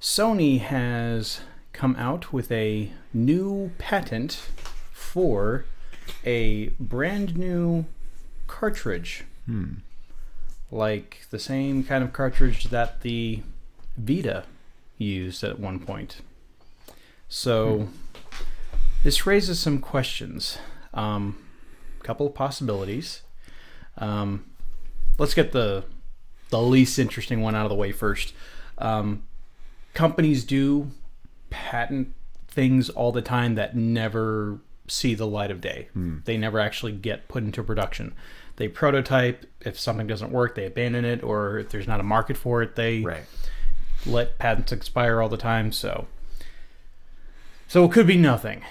Sony has come out with a new patent for a brand new cartridge. Like the same kind of cartridge that the Vita used at one point. So this raises some questions. Couple of possibilities. Let's get the least interesting one out of the way first. Companies do patent things all the time that never see the light of day. They never actually get put into production. They prototype. If something doesn't work, they abandon it, or if there's not a market for it, they let patents expire all the time. So it could be nothing.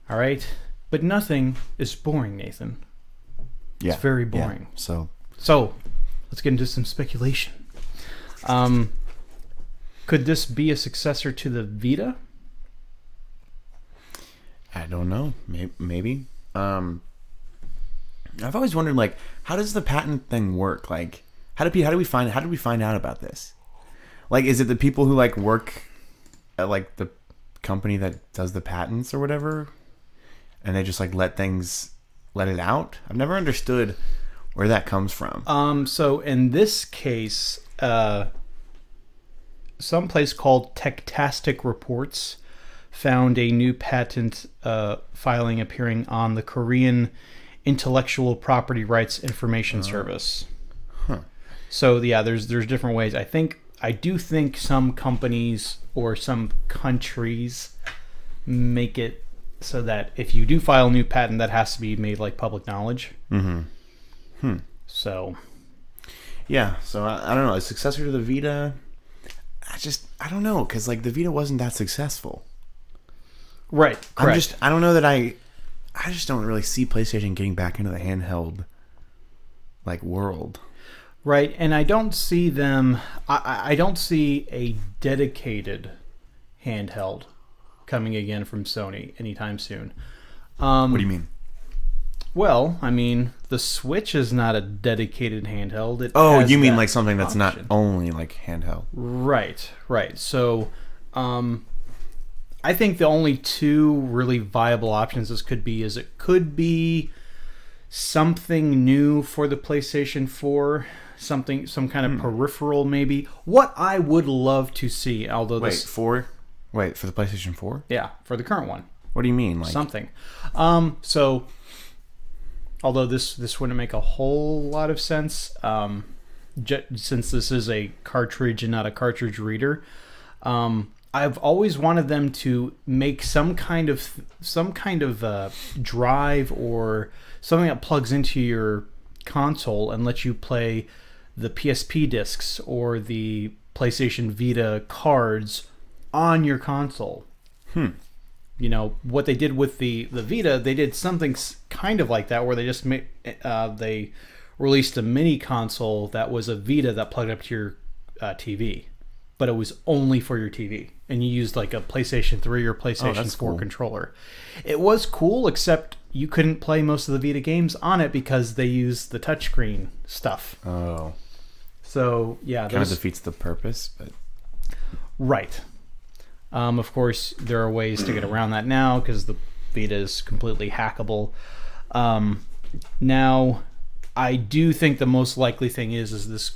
All right? But nothing is boring, Nathan. Yeah. It's very boring. Yeah. So let's get into some speculation. Could this be a successor to the Vita? I don't know. Maybe. I've always wondered, like, how does the patent thing work? Like, how did we find out about this? Like, is it the people who like work at like the company that does the patents or whatever, and they just like let it out? I've never understood where that comes from. So in this case, some place called Techtastic Reports found a new patent filing appearing on the Korean Intellectual Property Rights Information Service. So yeah, there's different ways. I do think some companies or some countries make it so that if you do file a new patent, that has to be made like public knowledge. So yeah, so I don't know. A successor to the Vita, I don't know, because like the Vita wasn't that successful. Right. Correct. I don't know that I just don't really see PlayStation getting back into the handheld like world. Right, and I don't see them. I don't see a dedicated handheld coming again from Sony anytime soon. What do you mean? Well, I mean, the Switch is not a dedicated handheld. You mean like something that's not only like handheld? Right. So, I think the only two really viable options this could be is it could be something new for the PlayStation 4, some kind of peripheral maybe. What I would love to see, although for the PlayStation 4? Yeah, for the current one. What do you mean? Like something. So although this wouldn't make a whole lot of sense, since this is a cartridge and not a cartridge reader, I've always wanted them to make some kind of drive or something that plugs into your console and lets you play the PSP discs or the PlayStation Vita cards on your console. You know what they did with the Vita? They did something kind of like that, where they just they released a mini console that was a Vita that plugged up to your TV, but it was only for your TV, and you used like a PlayStation 3 or PlayStation 4 controller. It was cool, except you couldn't play most of the Vita games on it because they used the touchscreen stuff. Oh, so yeah, kind of defeats the purpose, but right. Of course, there are ways to get around that now because the Vita is completely hackable. Now, I do think the most likely thing is this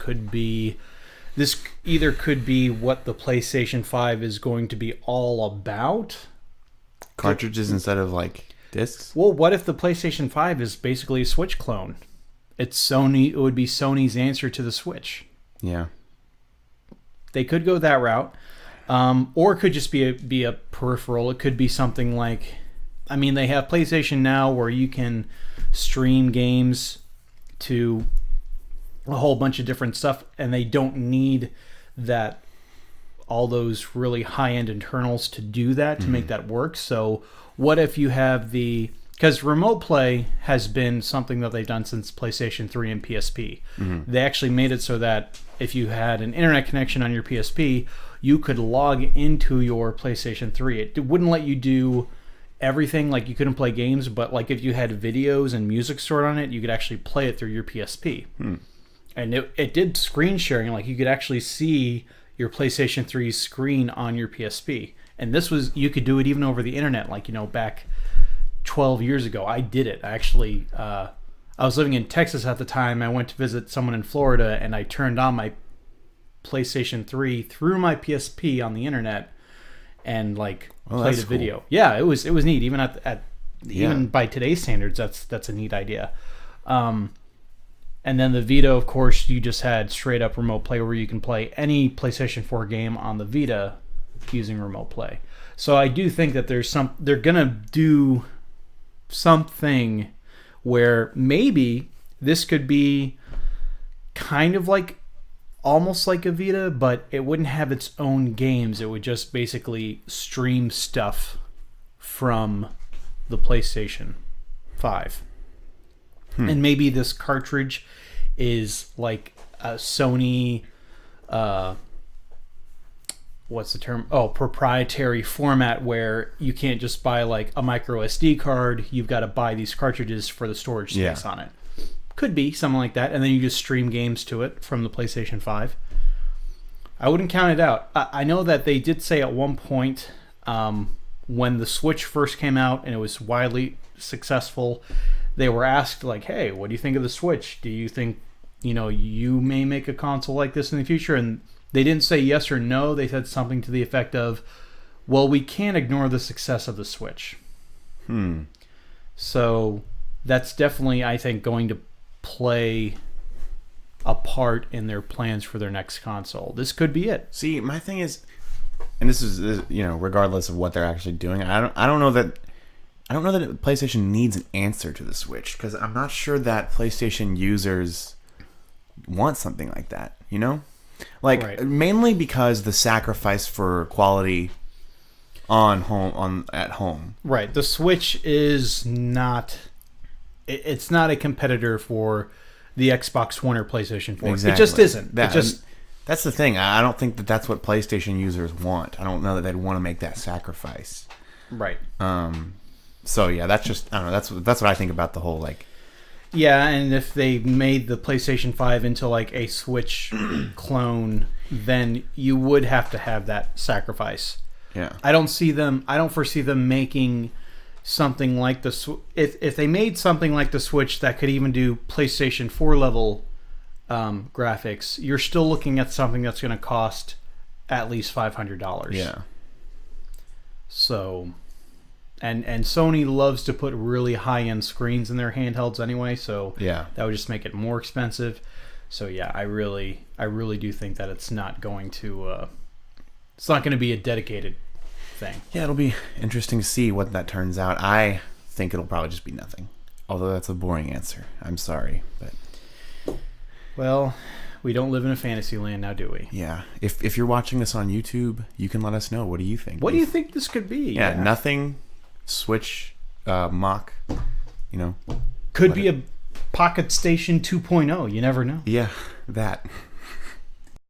either could be what the PlayStation 5 is going to be all about. Cartridges instead of like discs? Well, what if the PlayStation 5 is basically a Switch clone? It's Sony. It would be Sony's answer to the Switch. Yeah. They could go that route. Or it could just be a peripheral. It could be something like, I mean, they have PlayStation Now where you can stream games to a whole bunch of different stuff, and they don't need all those really high-end internals to do that, to make that work. So what if you have because remote play has been something that they've done since PlayStation 3 and PSP. They actually made it so that if you had an internet connection on your PSP, you could log into your PlayStation 3. It wouldn't let you do everything, like you couldn't play games, but like if you had videos and music stored on it, you could actually play it through your PSP. And it did screen sharing, like you could actually see your PlayStation 3's screen on your PSP. And this was, you could do it even over the internet, like, back 12 years ago. I did it. Actually, I was living in Texas at the time. I went to visit someone in Florida, and I turned on my PlayStation 3 through my PSP on the internet and played a video. Cool. Yeah, it was neat. Even even by today's standards, that's a neat idea. And then the Vita, of course, you just had straight up remote play where you can play any PlayStation 4 game on the Vita using remote play. So I do think that they're gonna do something where maybe this could be kind of almost like a Vita, but it wouldn't have its own games. It would just basically stream stuff from the PlayStation 5. And maybe this cartridge is like a Sony, what's the term? Oh, proprietary format where you can't just buy a micro SD card. You've got to buy these cartridges for the storage space on it. Could be something like that. And then you just stream games to it from the PlayStation 5. I wouldn't count it out. I know that they did say at one point when the Switch first came out and it was widely successful, they were asked hey, what do you think of the Switch? Do you think, you may make a console like this in the future? And they didn't say yes or no. They said something to the effect of, well, we can't ignore the success of the Switch. So that's definitely, I think, going to play a part in their plans for their next console. This could be it. See, my thing is, and this is, regardless of what they're actually doing, I don't know that PlayStation needs an answer to the Switch, because I'm not sure that PlayStation users want something like that, Right. Mainly because the sacrifice for quality at home. Right. The Switch is not, it's not a competitor for the Xbox One or PlayStation 4. Exactly. It just isn't. That's the thing. I don't think that that's what PlayStation users want. I don't know that they'd want to make that sacrifice. Right. So yeah, that's just, I don't know. That's what I think about the whole Yeah, and if they made the PlayStation 5 into a Switch clone, then you would have to have that sacrifice. Yeah. I don't foresee them making something like the if they made something like the Switch that could even do PlayStation 4 level graphics, you're still looking at something that's going to cost at least $500. Yeah. So, and Sony loves to put really high-end screens in their handhelds anyway, so yeah, that would just make it more expensive. So yeah, I really do think that it's not going to be a dedicated thing. Yeah, it'll be interesting to see what that turns out. I think it'll probably just be nothing. Although that's a boring answer. I'm sorry, but well, we don't live in a fantasy land now, do we? Yeah. If you're watching this on YouTube, you can let us know. What do you think? What do you think this could be? Yeah, nothing. Switch, mock, Could be a Pocket Station 2.0. You never know. Yeah, that.